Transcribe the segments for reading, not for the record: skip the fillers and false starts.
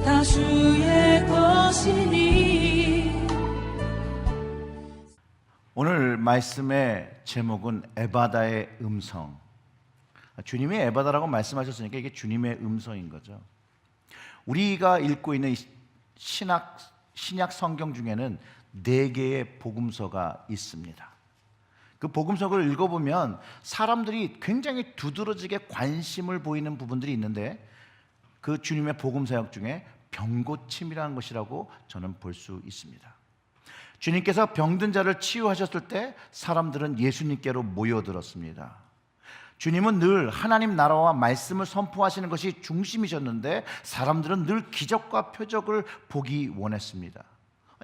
다 주의 것이니. 오늘 말씀의 제목은 에바다의 음성. 주님이 에바다라고 말씀하셨으니까 이게 주님의 음성인 거죠. 우리가 읽고 있는 신약 성경 중에는 4개의 복음서가 있습니다. 그 복음서를 읽어보면 사람들이 굉장히 두드러지게 관심을 보이는 부분들이 있는데 그 주님의 복음 사역 중에 병고침이라는 것이라고 저는 볼 수 있습니다. 주님께서 병든 자를 치유하셨을 때 사람들은 예수님께로 모여들었습니다. 주님은 늘 하나님 나라와 말씀을 선포하시는 것이 중심이셨는데 사람들은 늘 기적과 표적을 보기 원했습니다.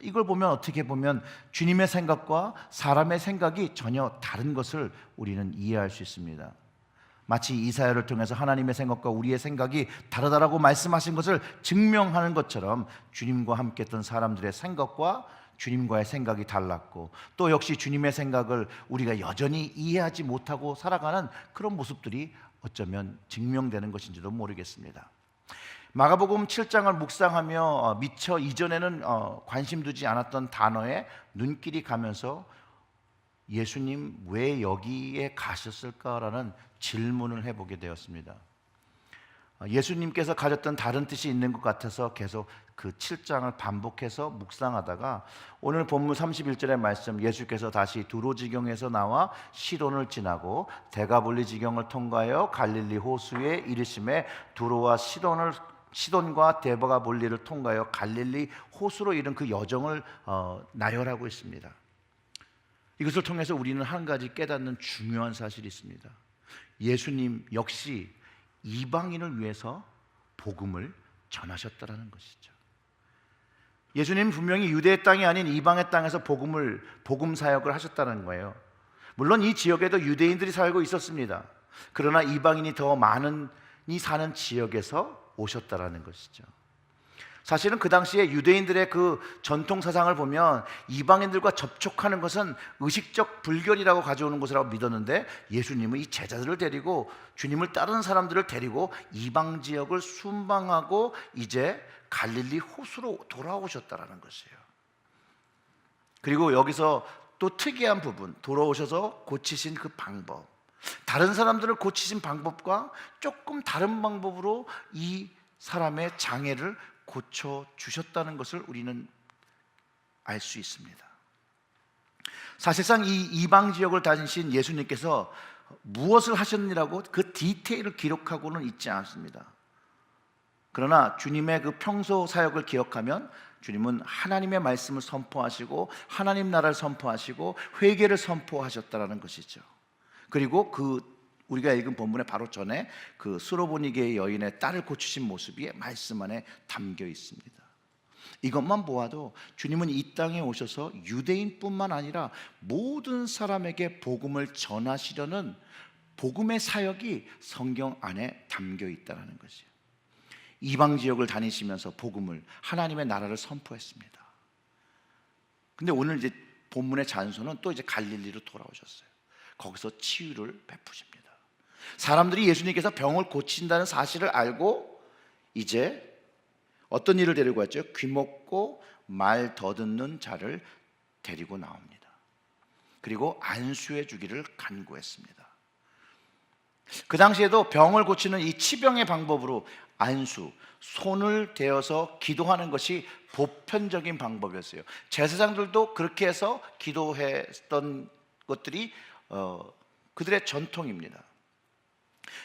이걸 보면 어떻게 보면 주님의 생각과 사람의 생각이 전혀 다른 것을 우리는 이해할 수 있습니다. 마치 이사야를 통해서 하나님의 생각과 우리의 생각이 다르다라고 말씀하신 것을 증명하는 것처럼 주님과 함께 했던 사람들의 생각과 주님과의 생각이 달랐고 또 역시 주님의 생각을 우리가 여전히 이해하지 못하고 살아가는 그런 모습들이 어쩌면 증명되는 것인지도 모르겠습니다. 마가복음 7장을 묵상하며 미처 이전에는 관심 두지 않았던 단어에 눈길이 가면서 예수님 왜 여기에 가셨을까라는 질문을 해보게 되었습니다. 예수님께서 가졌던 다른 뜻이 있는 것 같아서 계속 그 7장을 반복해서 묵상하다가 오늘 본문 31절의 말씀, 예수께서 다시 두로지경에서 나와 시돈을 지나고 데가볼리 지경을 통과하여 갈릴리 호수에 이르심에 두로와 시돈과 데가볼리를 통과하여 갈릴리 호수로 이른 그 여정을 나열하고 있습니다. 이것을 통해서 우리는 한 가지 깨닫는 중요한 사실이 있습니다. 예수님 역시 이방인을 위해서 복음을 전하셨다라는 것이죠. 예수님 분명히 유대의 땅이 아닌 이방의 땅에서 복음 사역을 하셨다는 거예요. 물론 이 지역에도 유대인들이 살고 있었습니다. 그러나 이방인이 더 많이 사는 지역에서 오셨다라는 것이죠. 사실은 그 당시에 유대인들의 그 전통 사상을 보면 이방인들과 접촉하는 것은 의식적 불결이라고 가져오는 것이라고 믿었는데 예수님은 이 제자들을 데리고 주님을 따르는 사람들을 데리고 이방 지역을 순방하고 이제 갈릴리 호수로 돌아오셨다라는 것이에요. 그리고 여기서 또 특이한 부분, 돌아오셔서 고치신 그 방법, 다른 사람들을 고치신 방법과 조금 다른 방법으로 이 사람의 장애를 고쳐주셨다는 것을 우리는 알 수 있습니다. 사실상 이 이방 지역을 다니신 예수님께서 무엇을 하셨느라고 그 디테일을 기록하고는 있지 않습니다. 그러나 주님의 그 평소 사역을 기억하면 주님은 하나님의 말씀을 선포하시고 하나님 나라를 선포하시고 회개를 선포하셨다는 것이죠. 그리고 우리가 읽은 본문의 바로 전에 그 수로보니게의 여인의 딸을 고치신 모습이 말씀 안에 담겨 있습니다. 이것만 보아도 주님은 이 땅에 오셔서 유대인뿐만 아니라 모든 사람에게 복음을 전하시려는 복음의 사역이 성경 안에 담겨 있다는 것이에요. 이방 지역을 다니시면서 복음을, 하나님의 나라를 선포했습니다. 근데 오늘 이제 본문의 잔소는 또 이제 갈릴리로 돌아오셨어요. 거기서 치유를 베푸십니다. 사람들이 예수님께서 병을 고친다는 사실을 알고 이제 어떤 일을 데리고 왔죠? 귀먹고 말 더듬는 자를 데리고 나옵니다. 그리고 안수해 주기를 간구했습니다. 그 당시에도 병을 고치는 이 치병의 방법으로 안수, 손을 대어서 기도하는 것이 보편적인 방법이었어요. 제사장들도 그렇게 해서 기도했던 것들이 그들의 전통입니다.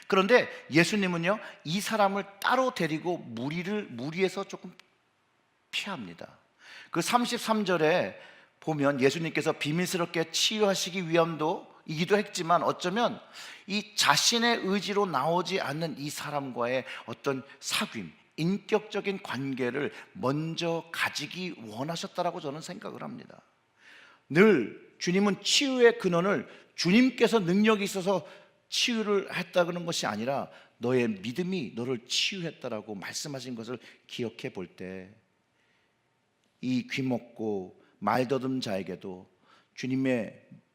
그런데 예수님은요, 이 사람을 따로 데리고 무리에서 조금 피합니다. 그 33절에 보면 예수님께서 비밀스럽게 치유하시기 위함이기도 했지만 어쩌면 이 자신의 의지로 나오지 않는 이 사람과의 어떤 사귐, 인격적인 관계를 먼저 가지기 원하셨다라고 저는 생각을 합니다. 늘 주님은 치유의 근원을 주님께서 능력이 있어서 치유를 했다는 것이 아니라 너의 믿음이 너를 치유했다라고 말씀하신 것을 기억해 볼 때 이 귀먹고 말더듬 자에게도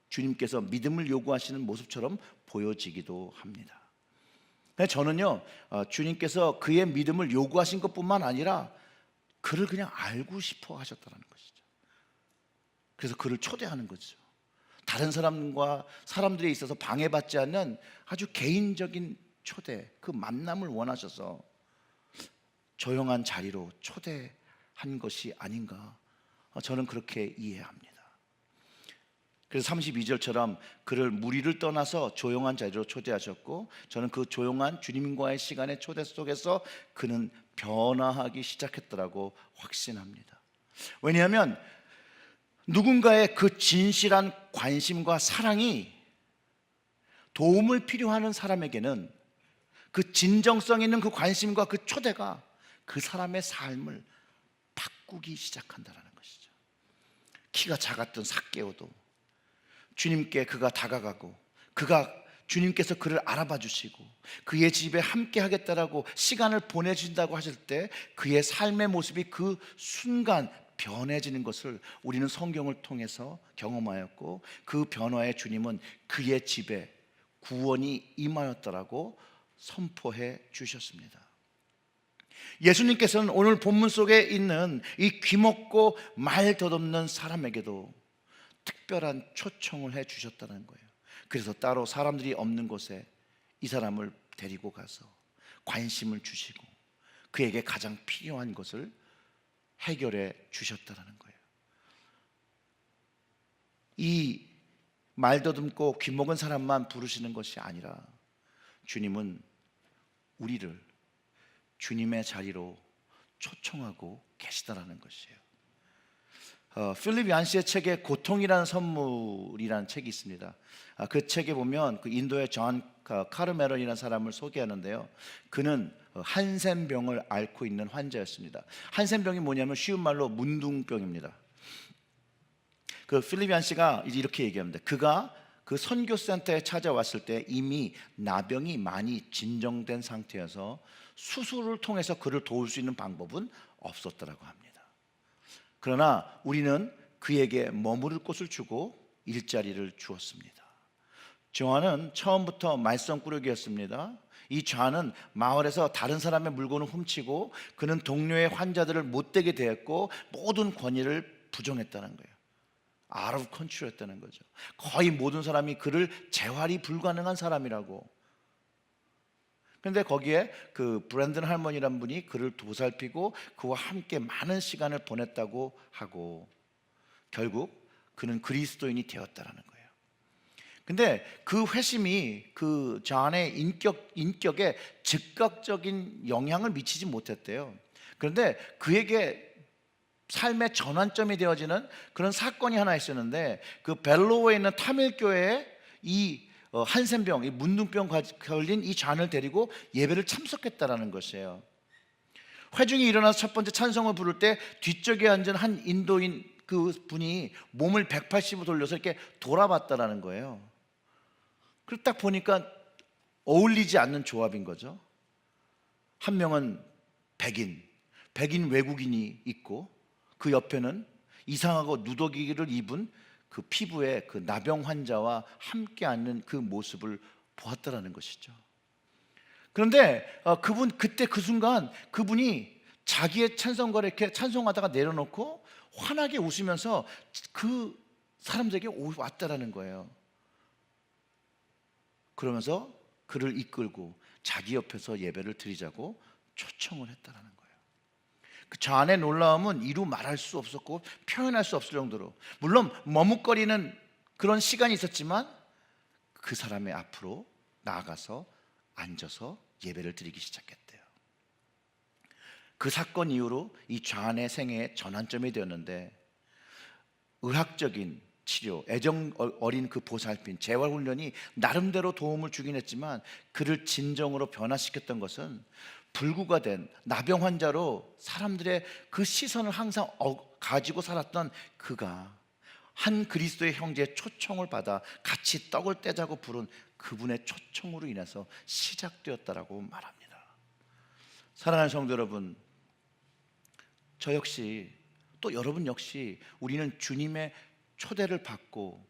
주님께서 믿음을 요구하시는 모습처럼 보여지기도 합니다. 저는요, 주님께서 그의 믿음을 요구하신 것뿐만 아니라 그를 그냥 알고 싶어 하셨다는 것이죠. 그래서 그를 초대하는 거죠. 다른 사람들에 있어서 방해받지 않는 아주 개인적인 초대, 그 만남을 원하셔서 조용한 자리로 초대한 것이 아닌가, 저는 그렇게 이해합니다. 그래서 32절처럼 그를 무리를 떠나서 조용한 자리로 초대하셨고, 저는 그 조용한 주님과의 시간의 초대 속에서 그는 변화하기 시작했더라고 확신합니다. 왜냐하면 누군가의 그 진실한 관심과 사랑이 도움을 필요하는 사람에게는 그 진정성 있는 그 관심과 그 초대가 그 사람의 삶을 바꾸기 시작한다는 것이죠. 키가 작았던 삭개오도 주님께 그가 다가가고, 주님께서 그를 알아봐 주시고 그의 집에 함께 하겠다라고 시간을 보내주신다고 하실 때 그의 삶의 모습이 그 순간 변해지는 것을 우리는 성경을 통해서 경험하였고, 그 변화의 주님은 그의 집에 구원이 임하였더라고 선포해 주셨습니다. 예수님께서는 오늘 본문 속에 있는 이 귀먹고 말 덧없는 사람에게도 특별한 초청을 해 주셨다는 거예요. 그래서 따로 사람들이 없는 곳에 이 사람을 데리고 가서 관심을 주시고 그에게 가장 필요한 것을 해결해 주셨다는 거예요. 이 말더듬고 귀먹은 사람만 부르시는 것이 아니라 주님은 우리를 주님의 자리로 초청하고 계시다라는 것이에요. 필립 얀시의 책에 고통이라는 선물이라는 책이 있습니다. 그 책에 보면 그 인도의 존 카르메런이라는 사람을 소개하는데요, 그는 한센병을 앓고 있는 환자였습니다. 한센병이 뭐냐면 쉬운 말로 문둥병입니다. 그 필립 얀시가 이렇게 얘기합니다. 그가 그 선교센터에 찾아왔을 때 이미 나병이 많이 진정된 상태여서 수술을 통해서 그를 도울 수 있는 방법은 없었더라고 합니다. 그러나 우리는 그에게 머무를 곳을 주고 일자리를 주었습니다. 존은 처음부터 말썽꾸러기였습니다. 이 존은 마을에서 다른 사람의 물건을 훔치고 그는 동료의 환자들을 못되게 대했고 모든 권위를 부정했다는 거예요. out of control였다는 거죠. 거의 모든 사람이 그를 재활이 불가능한 사람이라고. 그런데 거기에 그 브랜든 할머니란 분이 그를 보살피고 그와 함께 많은 시간을 보냈다고 하고, 결국 그는 그리스도인이 되었다라는 거예요. 근데 그 회심이 그 존의 인격에 즉각적인 영향을 미치지 못했대요. 그런데 그에게 삶의 전환점이 되어지는 그런 사건이 하나 있었는데, 그 벨로어에 있는 타밀교회에 이 한센병, 이 문둥병 걸린 이 존을 데리고 예배를 참석했다라는 것이에요. 회중이 일어나서 첫 번째 찬송을 부를 때 뒤쪽에 앉은 한 인도인 그 분이 몸을 180도 돌려서 이렇게 돌아봤다라는 거예요. 그리고 딱 보니까 어울리지 않는 조합인 거죠. 한 명은 백인 외국인이 있고, 그 옆에는 이상하고 누더기를 입은 그 피부에 그 나병 환자와 함께 앉는 그 모습을 보았다라는 것이죠. 그런데 그때 그 순간 그분이 자기의 찬송가를 이렇게 찬송하다가 내려놓고 환하게 웃으면서 그 사람들에게 왔다라는 거예요. 그러면서 그를 이끌고 자기 옆에서 예배를 드리자고 초청을 했다라는 거예요. 그 존의 놀라움은 이루 말할 수 없었고 표현할 수 없을 정도로, 물론 머뭇거리는 그런 시간이 있었지만 그 사람의 앞으로 나아가서 앉아서 예배를 드리기 시작했대요. 그 사건 이후로 이 존의 생애의 전환점이 되었는데, 의학적인 치료, 애정 어린 그 보살핌, 재활훈련이 나름대로 도움을 주긴 했지만 그를 진정으로 변화시켰던 것은 불구가 된 나병 환자로 사람들의 그 시선을 항상 가지고 살았던 그가 한 그리스도의 형제의 초청을 받아 같이 떡을 떼자고 부른 그분의 초청으로 인해서 시작되었다라고 말합니다. 사랑하는 성도 여러분, 저 역시 또 여러분 역시 우리는 주님의 초대를 받고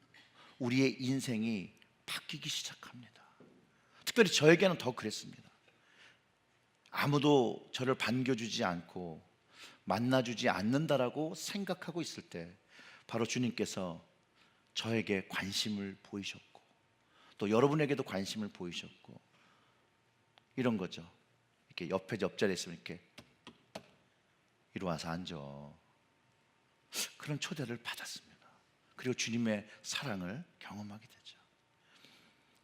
우리의 인생이 바뀌기 시작합니다. 특별히 저에게는 더 그랬습니다. 아무도 저를 반겨주지 않고 만나주지 않는다라고 생각하고 있을 때 바로 주님께서 저에게 관심을 보이셨고 또 여러분에게도 관심을 보이셨고 이런 거죠. 이렇게 옆자리에 있으면 이렇게 이리 와서 앉아. 그런 초대를 받았습니다. 그리고 주님의 사랑을 경험하게 되죠.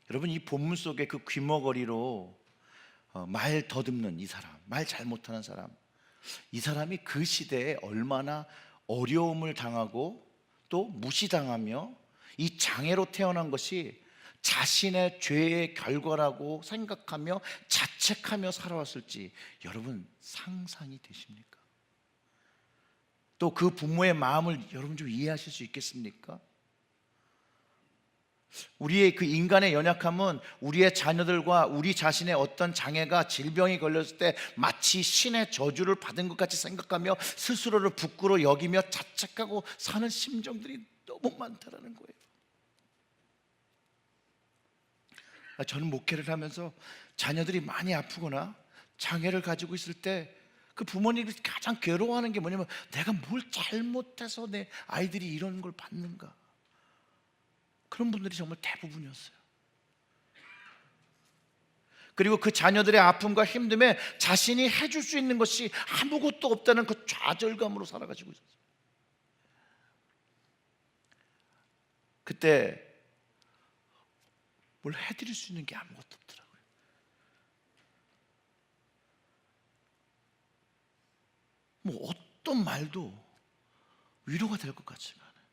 여러분, 이 본문 속에 그 귀머거리로 말 더듬는 이 사람, 말 잘 못하는 사람, 이 사람이 그 시대에 얼마나 어려움을 당하고 또 무시당하며 이 장애로 태어난 것이 자신의 죄의 결과라고 생각하며 자책하며 살아왔을지 여러분 상상이 되십니까? 또 그 부모의 마음을 여러분 좀 이해하실 수 있겠습니까? 우리의 그 인간의 연약함은 우리의 자녀들과 우리 자신의 어떤 장애가 질병이 걸렸을 때 마치 신의 저주를 받은 것 같이 생각하며 스스로를 부끄러워 여기며 자책하고 사는 심정들이 너무 많다라는 거예요. 저는 목회를 하면서 자녀들이 많이 아프거나 장애를 가지고 있을 때 그 부모님이 가장 괴로워하는 게 뭐냐면 내가 뭘 잘못해서 내 아이들이 이런 걸 받는가. 그런 분들이 정말 대부분이었어요. 그리고 그 자녀들의 아픔과 힘듦에 자신이 해줄 수 있는 것이 아무것도 없다는 그 좌절감으로 살아가지고 있었어요. 그때 뭘 해드릴 수 있는 게 아무것도 없더라고요. 뭐 어떤 말도 위로가 될 것 같지가 않아요.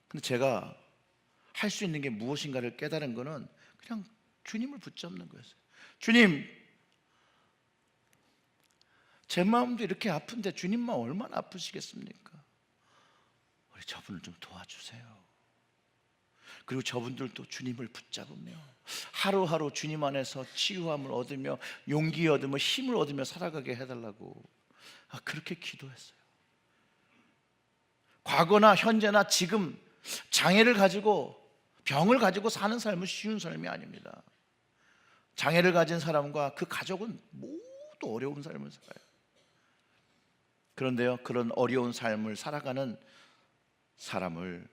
근데 제가 할 수 있는 게 무엇인가를 깨달은 거는 그냥 주님을 붙잡는 거였어요. 주님, 제 마음도 이렇게 아픈데 주님만 얼마나 아프시겠습니까? 우리 저분을 좀 도와주세요. 그리고 저분들도 주님을 붙잡으며 하루하루 주님 안에서 치유함을 얻으며 용기 얻으며 힘을 얻으며 살아가게 해달라고 그렇게 기도했어요. 과거나 현재나 지금 장애를 가지고 병을 가지고 사는 삶은 쉬운 삶이 아닙니다. 장애를 가진 사람과 그 가족은 모두 어려운 삶을 살아요. 그런데요, 그런 어려운 삶을 살아가는 사람을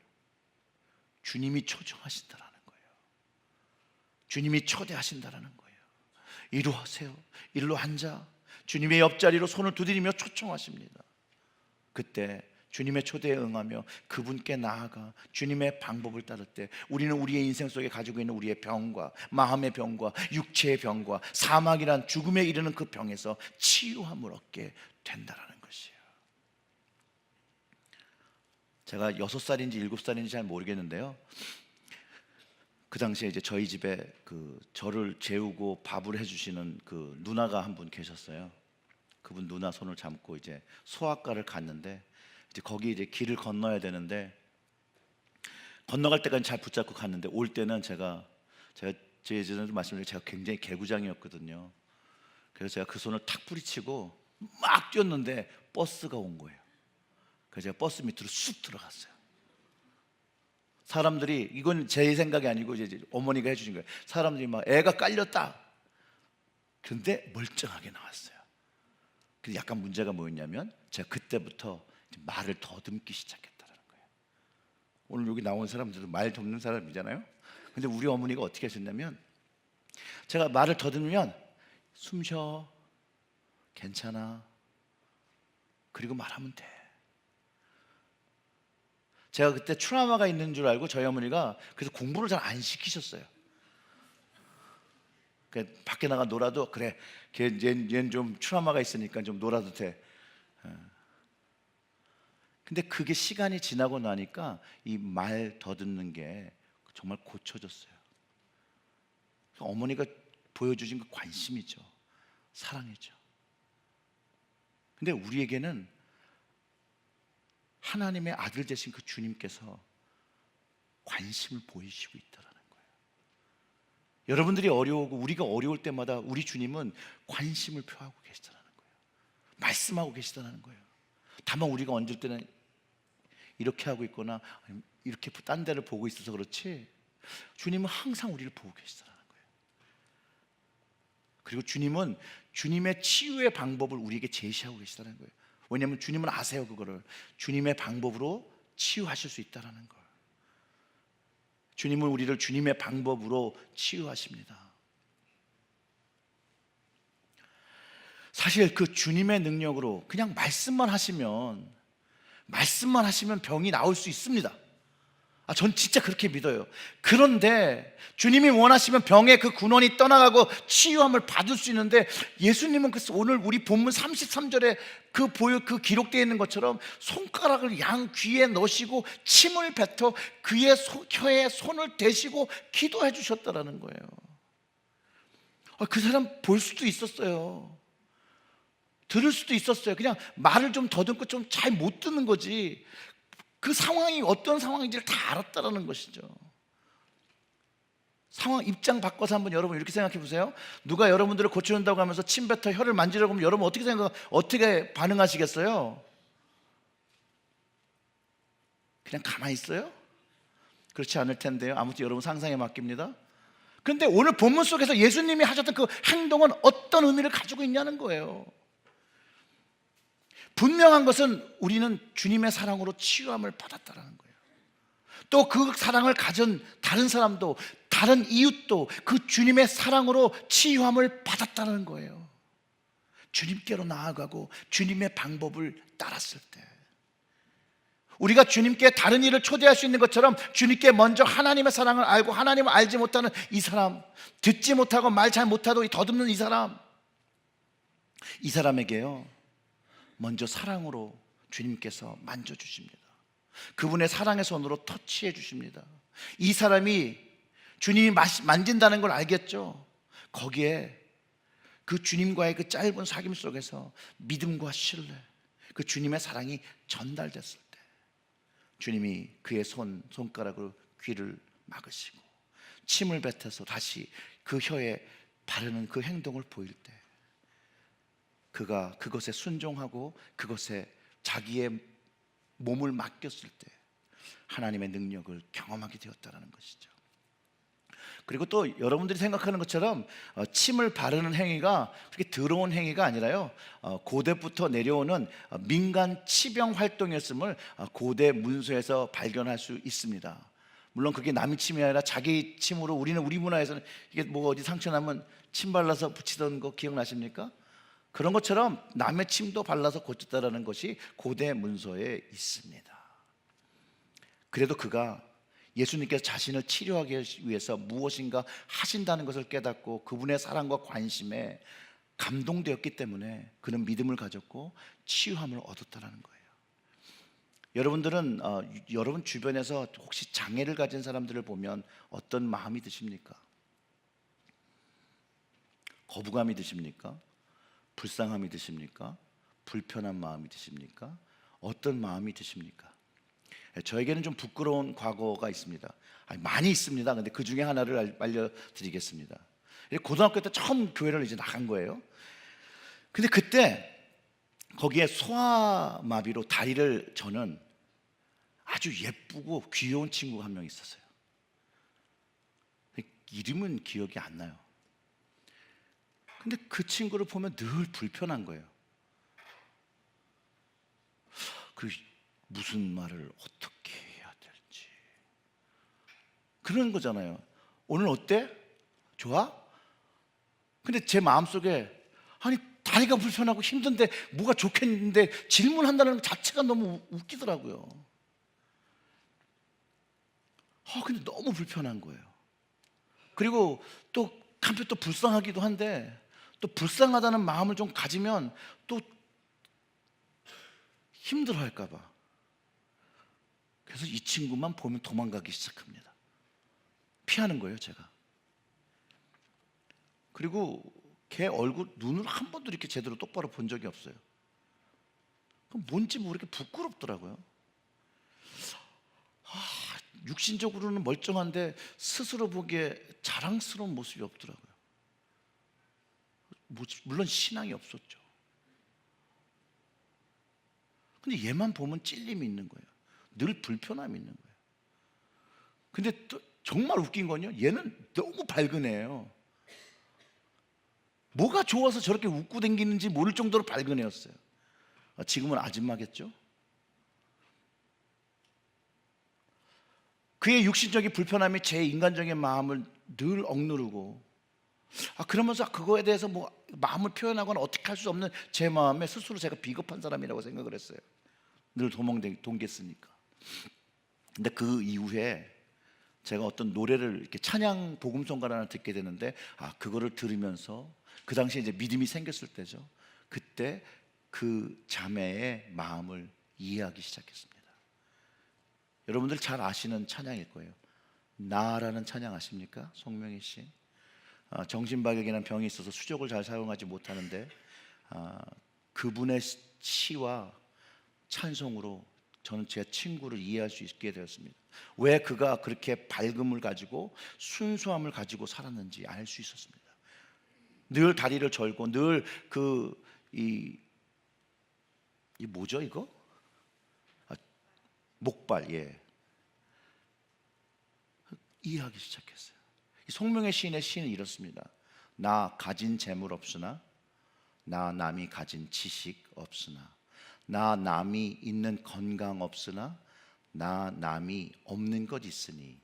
주님이 초청하신다라는 거예요. 주님이 초대하신다라는 거예요. 이리 오세요. 이리로 앉아. 주님의 옆자리로 손을 두드리며 초청하십니다. 그때 주님의 초대에 응하며 그분께 나아가 주님의 방법을 따를 때 우리는 우리의 인생 속에 가지고 있는 우리의 병과 마음의 병과 육체의 병과 사망이란 죽음에 이르는 그 병에서 치유함을 얻게 된다라는 것이에요. 제가 6살인지 7살인지 잘 모르겠는데요, 그 당시에 이제 저희 집에 그 저를 재우고 밥을 해주시는 그 누나가 한 분 계셨어요. 그분 누나 손을 잡고 이제 소아과를 갔는데 이제 거기 이제 길을 건너야 되는데 건너갈 때까지 잘 붙잡고 갔는데 올 때는 제가 제 예전에도 말씀드린 제가 굉장히 개구장이었거든요. 그래서 제가 그 손을 탁 뿌리치고 막 뛰었는데 버스가 온 거예요. 그래서 제가 버스 밑으로 쑥 들어갔어요. 사람들이, 이건 제 생각이 아니고 이제 어머니가 해주신 거예요. 사람들이 막 애가 깔렸다. 그런데 멀쩡하게 나왔어요. 근데 약간 문제가 뭐였냐면 제가 그때부터 말을 더듬기 시작했다는 거예요. 오늘 여기 나온 사람들도 말 더듬는 사람이잖아요. 근데 우리 어머니가 어떻게 하셨냐면 제가 말을 더듬으면 숨 쉬어, 괜찮아, 그리고 말하면 돼. 제가 그때 트라우마가 있는 줄 알고 저희 어머니가 그래서 공부를 잘 안 시키셨어요. 밖에 나가 놀아도 그래, 얘는 좀 트라우마가 있으니까 좀 놀아도 돼. 근데 그게 시간이 지나고 나니까 이 말 더듬는 게 정말 고쳐졌어요. 어머니가 보여주신 그 관심이죠, 사랑이죠. 근데 우리에게는 하나님의 아들 되신 그 주님께서 관심을 보이시고 있다는 거예요. 여러분들이 어려우고 우리가 어려울 때마다 우리 주님은 관심을 표하고 계시다는 거예요. 말씀하고 계시다는 거예요. 다만 우리가 얹을 때는 이렇게 하고 있거나 이렇게 딴 데를 보고 있어서 그렇지 주님은 항상 우리를 보고 계시다는 거예요. 그리고 주님은 주님의 치유의 방법을 우리에게 제시하고 계시다는 거예요. 왜냐하면 주님은 아세요. 그거를 주님의 방법으로 치유하실 수 있다는 걸. 주님은 우리를 주님의 방법으로 치유하십니다. 사실 그 주님의 능력으로 그냥 말씀만 하시면 병이 나올 수 있습니다. 전 진짜 그렇게 믿어요. 그런데 주님이 원하시면 병의 그 근원이 떠나가고 치유함을 받을 수 있는데, 예수님은 오늘 우리 본문 33절에 그 기록되어 있는 것처럼 손가락을 양 귀에 넣으시고 침을 뱉어 그의 혀에 손을 대시고 기도해 주셨다라는 거예요. 그 사람 볼 수도 있었어요. 들을 수도 있었어요. 그냥 말을 좀 더듬고 좀 잘 못 듣는 거지, 그 상황이 어떤 상황인지를 다 알았다라는 것이죠. 상황 입장 바꿔서 한번 여러분 이렇게 생각해 보세요. 누가 여러분들을 고쳐준다고 하면서 침 뱉어 혀를 만지려고 하면 여러분 어떻게 반응하시겠어요? 그냥 가만히 있어요? 그렇지 않을 텐데요. 아무튼 여러분 상상에 맡깁니다. 그런데 오늘 본문 속에서 예수님이 하셨던 그 행동은 어떤 의미를 가지고 있냐는 거예요. 분명한 것은 우리는 주님의 사랑으로 치유함을 받았다는 거예요. 또 그 사랑을 가진 다른 사람도, 다른 이웃도 그 주님의 사랑으로 치유함을 받았다는 거예요. 주님께로 나아가고 주님의 방법을 따랐을 때, 우리가 주님께 다른 일을 초대할 수 있는 것처럼 주님께 먼저 하나님의 사랑을 알고 하나님을 알지 못하는 이 사람, 듣지 못하고 말 잘 못하고 더듬는 이 사람에게요, 먼저 사랑으로 주님께서 만져주십니다. 그분의 사랑의 손으로 터치해 주십니다. 이 사람이 주님이 만진다는 걸 알겠죠. 거기에 그 주님과의 그 짧은 사귐 속에서 믿음과 신뢰, 그 주님의 사랑이 전달됐을 때, 주님이 그의 손가락으로 귀를 막으시고 침을 뱉어서 다시 그 혀에 바르는 그 행동을 보일 때, 그가 그것에 순종하고 그것에 자기의 몸을 맡겼을 때 하나님의 능력을 경험하게 되었다는 것이죠. 그리고 또 여러분들이 생각하는 것처럼 침을 바르는 행위가 그렇게 더러운 행위가 아니라요, 고대부터 내려오는 민간 치병 활동이었음을 고대 문서에서 발견할 수 있습니다. 물론 그게 남의 침이 아니라 자기 침으로, 우리 문화에서는 이게 뭐 어디 상처 나면 침 발라서 붙이던 거 기억나십니까? 그런 것처럼 남의 침도 발라서 고쳤다라는 것이 고대 문서에 있습니다. 그래도 그가 예수님께서 자신을 치료하기 위해서 무엇인가 하신다는 것을 깨닫고 그분의 사랑과 관심에 감동되었기 때문에 그는 믿음을 가졌고 치유함을 얻었다는 거예요. 여러분들은 여러분 주변에서 혹시 장애를 가진 사람들을 보면 어떤 마음이 드십니까? 거부감이 드십니까? 불쌍함이 드십니까? 불편한 마음이 드십니까? 어떤 마음이 드십니까? 저에게는 좀 부끄러운 과거가 있습니다. 많이 있습니다. 근데 그 중에 하나를 알려드리겠습니다. 고등학교 때 처음 교회를 이제 나간 거예요. 근데 그때 거기에 소아마비로 다리를 저는 아주 예쁘고 귀여운 친구가 한 명 있었어요. 이름은 기억이 안 나요. 근데 그 친구를 보면 늘 불편한 거예요. 무슨 말을 어떻게 해야 될지 그런 거잖아요. 오늘 어때? 좋아? 근데 제 마음속에 다리가 불편하고 힘든데 뭐가 좋겠는데 질문한다는 것 자체가 너무 웃기더라고요. 근데 너무 불편한 거예요. 그리고 또 한편 또 불쌍하기도 한데, 또 불쌍하다는 마음을 좀 가지면 또 힘들어할까 봐. 그래서 이 친구만 보면 도망가기 시작합니다. 피하는 거예요, 제가. 그리고 걔 얼굴, 눈을 한 번도 이렇게 제대로 똑바로 본 적이 없어요. 뭔지 모르게 부끄럽더라고요. 육신적으로는 멀쩡한데 스스로 보기에 자랑스러운 모습이 없더라고요. 물론 신앙이 없었죠. 근데 얘만 보면 찔림이 있는 거예요. 늘 불편함이 있는 거예요. 근데 또 정말 웃긴 건요, 얘는 너무 밝은 애예요. 뭐가 좋아서 저렇게 웃고 댕기는지 모를 정도로 밝은 애였어요. 지금은 아줌마겠죠? 그의 육신적인 불편함이 제 인간적인 마음을 늘 억누르고, 그러면서 그거에 대해서 뭐 마음을 표현하거나 어떻게 할 수 없는 제 마음에 스스로 제가 비겁한 사람이라고 생각을 했어요. 늘 도망동겠으니까. 근데 그 이후에 제가 어떤 노래를 이렇게 찬양 복음성가를 하나 듣게 되는데, 그거를 들으면서 그 당시에 이제 믿음이 생겼을 때죠. 그때 그 자매의 마음을 이해하기 시작했습니다. 여러분들 잘 아시는 찬양일 거예요. 나라는 찬양 아십니까? 송명희 씨. 정신박약이라는 병이 있어서 수족을 잘 사용하지 못하는데, 그분의 시와 찬송으로 저는 제 친구를 이해할 수 있게 되었습니다. 왜 그가 그렇게 밝음을 가지고 순수함을 가지고 살았는지 알 수 있었습니다. 늘 다리를 절고 늘 이 뭐죠 이거? 목발, 이해하기 시작했어요. 송명의 시인의 시는 이렇습니다. 나 가진 재물 없으나, 나 남이 가진 지식 없으나, 나 남이 있는 건강 없으나, 나 남이 없는 것 있으니,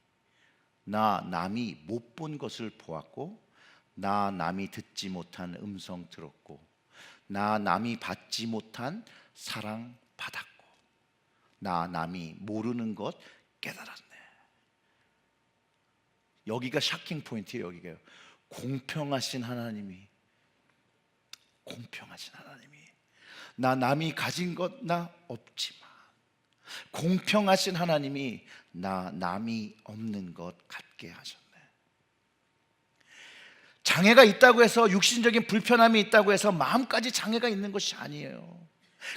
나 남이 못 본 것을 보았고, 나 남이 듣지 못한 음성 들었고, 나 남이 받지 못한 사랑 받았고, 나 남이 모르는 것 깨달았네. 여기가 샤킹 포인트예요. 여기가요. 공평하신 하나님이 나 남이 가진 것 나 없지만, 공평하신 하나님이 나 남이 없는 것 갖게 하셨네. 장애가 있다고 해서, 육신적인 불편함이 있다고 해서 마음까지 장애가 있는 것이 아니에요.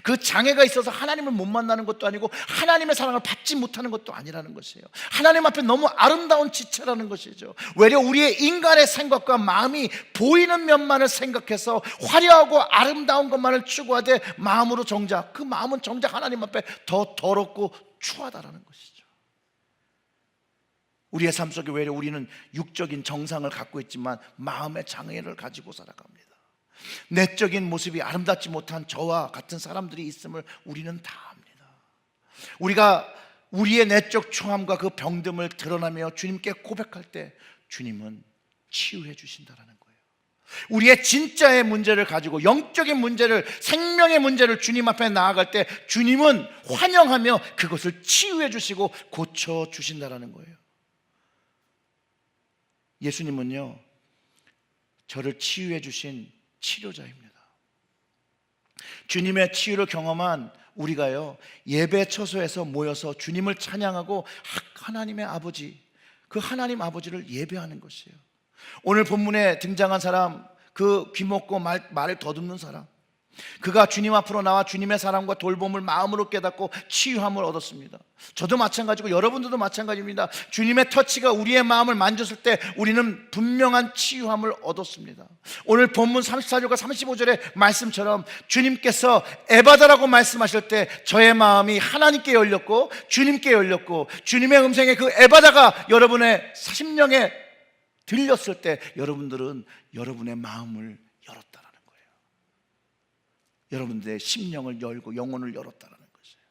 그 장애가 있어서 하나님을 못 만나는 것도 아니고 하나님의 사랑을 받지 못하는 것도 아니라는 것이에요. 하나님 앞에 너무 아름다운 지체라는 것이죠. 외려 우리의 인간의 생각과 마음이 보이는 면만을 생각해서 화려하고 아름다운 것만을 추구하되, 마음으로 정작 그 마음은 정작 하나님 앞에 더 더럽고 추하다라는 것이죠. 우리의 삶 속에 외려 우리는 육적인 정상을 갖고 있지만 마음의 장애를 가지고 살아갑니다. 내적인 모습이 아름답지 못한 저와 같은 사람들이 있음을 우리는 다 압니다. 우리가 우리의 내적 초함과 그 병듦을 드러나며 주님께 고백할 때 주님은 치유해 주신다라는 거예요. 우리의 진짜의 문제를 가지고, 영적인 문제를, 생명의 문제를 주님 앞에 나아갈 때 주님은 환영하며 그것을 치유해 주시고 고쳐 주신다라는 거예요. 예수님은요, 저를 치유해 주신 치료자입니다. 주님의 치유를 경험한 우리가요, 예배 처소에서 모여서 주님을 찬양하고 하나님의 아버지, 그 하나님 아버지를 예배하는 것이에요. 오늘 본문에 등장한 사람, 그 귀먹고 말을 더듬는 사람, 그가 주님 앞으로 나와 주님의 사랑과 돌봄을 마음으로 깨닫고 치유함을 얻었습니다. 저도 마찬가지고 여러분들도 마찬가지입니다. 주님의 터치가 우리의 마음을 만졌을 때 우리는 분명한 치유함을 얻었습니다. 오늘 본문 34절과 35절의 말씀처럼 주님께서 에바다라고 말씀하실 때 저의 마음이 하나님께 열렸고 주님께 열렸고, 주님의 음성에 그 에바다가 여러분의 심령에 들렸을 때 여러분들은 여러분의 마음을 열었다라는 거예요. 여러분들의 심령을 열고 영혼을 열었다라는 것이에요.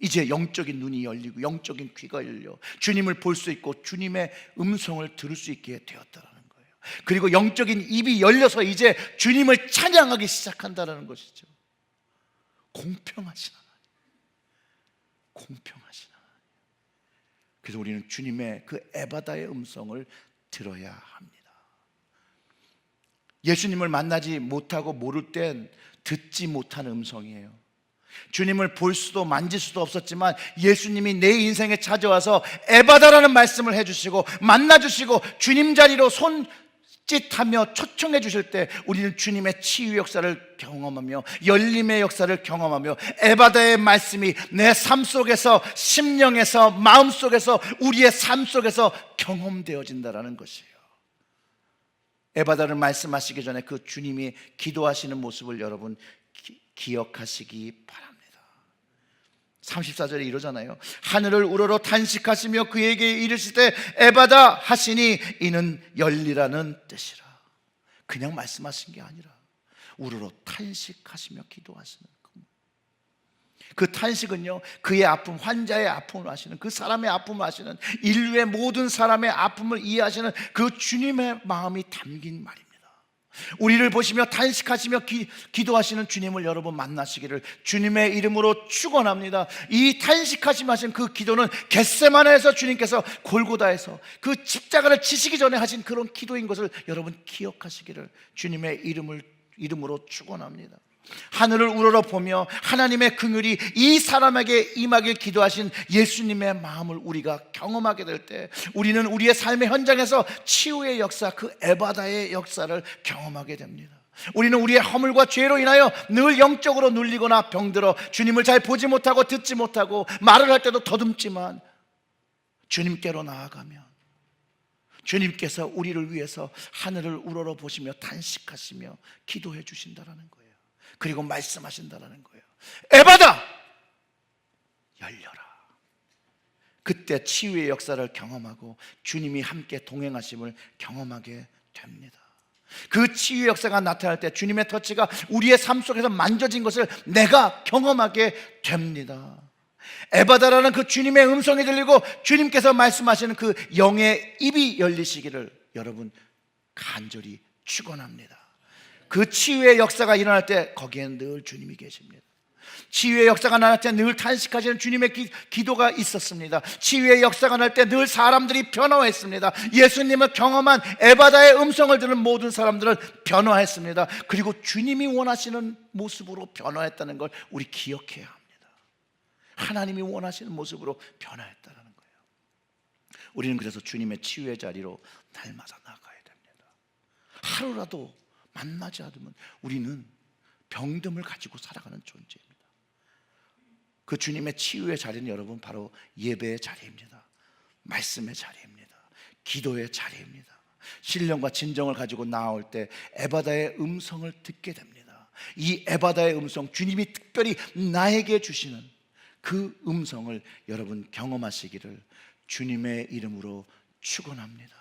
이제 영적인 눈이 열리고 영적인 귀가 열려 주님을 볼 수 있고 주님의 음성을 들을 수 있게 되었다라는 거예요. 그리고 영적인 입이 열려서 이제 주님을 찬양하기 시작한다라는 것이죠. 공평하신 하나님, 공평하신 하나님. 그래서 우리는 주님의 그 에바다의 음성을 들어야 합니다. 예수님을 만나지 못하고 모를 땐 듣지 못한 음성이에요. 주님을 볼 수도 만질 수도 없었지만 예수님이 내 인생에 찾아와서 에바다라는 말씀을 해주시고 만나주시고 주님 자리로 손짓하며 초청해 주실 때 우리는 주님의 치유 역사를 경험하며 열림의 역사를 경험하며 에바다의 말씀이 내 삶 속에서, 심령에서, 마음 속에서, 우리의 삶 속에서 경험되어진다는 것이에요. 에바다를 말씀하시기 전에 그 주님이 기도하시는 모습을 여러분 기억하시기 바랍니다. 34절에 이러잖아요. 하늘을 우러러 탄식하시며 그에게 이르시되 에바다 하시니 이는 열리라는 뜻이라. 그냥 말씀하신 게 아니라 우러러 탄식하시며 기도하시는 그 탄식은요, 그의 아픔, 환자의 아픔을 아시는, 그 사람의 아픔을 아시는, 인류의 모든 사람의 아픔을 이해하시는 그 주님의 마음이 담긴 말입니다. 우리를 보시며 탄식하시며 기도하시는 주님을 여러분 만나시기를 주님의 이름으로 축원합니다. 이 탄식하시며 하신 그 기도는 겟세마네에서 주님께서 골고다에서 그 십자가를 치시기 전에 하신 그런 기도인 것을 여러분 기억하시기를 주님의 이름으로 축원합니다. 하늘을 우러러 보며 하나님의 긍휼이 이 사람에게 임하길 기도하신 예수님의 마음을 우리가 경험하게 될 때 우리는 우리의 삶의 현장에서 치유의 역사, 그 에바다의 역사를 경험하게 됩니다. 우리는 우리의 허물과 죄로 인하여 늘 영적으로 눌리거나 병들어 주님을 잘 보지 못하고 듣지 못하고 말을 할 때도 더듬지만 주님께로 나아가면 주님께서 우리를 위해서 하늘을 우러러 보시며 탄식하시며 기도해 주신다라는 거예요. 그리고 말씀하신다라는 거예요. 에바다! 열려라. 그때 치유의 역사를 경험하고 주님이 함께 동행하심을 경험하게 됩니다. 그 치유의 역사가 나타날 때 주님의 터치가 우리의 삶 속에서 만져진 것을 내가 경험하게 됩니다. 에바다라는 그 주님의 음성이 들리고 주님께서 말씀하시는 그 영의 입이 열리시기를 여러분 간절히 축원합니다. 그 치유의 역사가 일어날 때 거기엔 늘 주님이 계십니다. 치유의 역사가 날 때 늘 탄식하시는 주님의 기도가 있었습니다. 치유의 역사가 날 때 늘 사람들이 변화했습니다. 예수님을 경험한 에바다의 음성을 들은 모든 사람들은 변화했습니다. 그리고 주님이 원하시는 모습으로 변화했다는 걸 우리 기억해야 합니다. 하나님이 원하시는 모습으로 변화했다는 거예요. 우리는 그래서 주님의 치유의 자리로 날마다 나가야 됩니다. 하루라도 만나지 않으면 우리는 병듦을 가지고 살아가는 존재입니다. 그 주님의 치유의 자리는 여러분 바로 예배의 자리입니다. 말씀의 자리입니다. 기도의 자리입니다. 신령과 진정을 가지고 나아올 때 에바다의 음성을 듣게 됩니다. 이 에바다의 음성, 주님이 특별히 나에게 주시는 그 음성을 여러분 경험하시기를 주님의 이름으로 축원합니다.